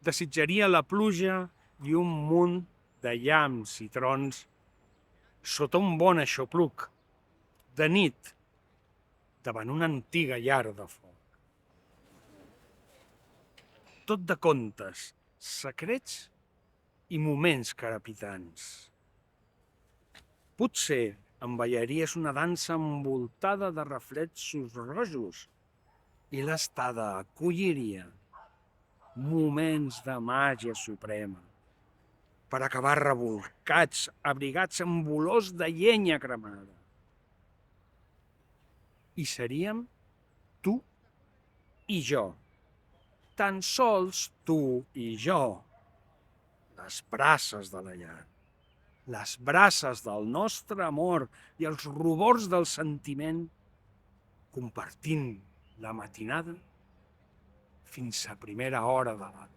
Desitjaria la pluja i un munt de llamps i trons sota un bon aixopluc, de nit, davant una antiga llar de foc. Tot de contes, secrets i moments carapitants. Potser emballaries una dansa envoltada de reflexos rojos i l'estada acolliria moments de màgia suprema per acabar rebolcats, abrigats amb olors de llenya cremada. I seríem tu i jo, tan sols tu i jo, les braces de la llar, les braces del nostre amor i els rubors del sentiment, compartint la matinada fins a primera hora de la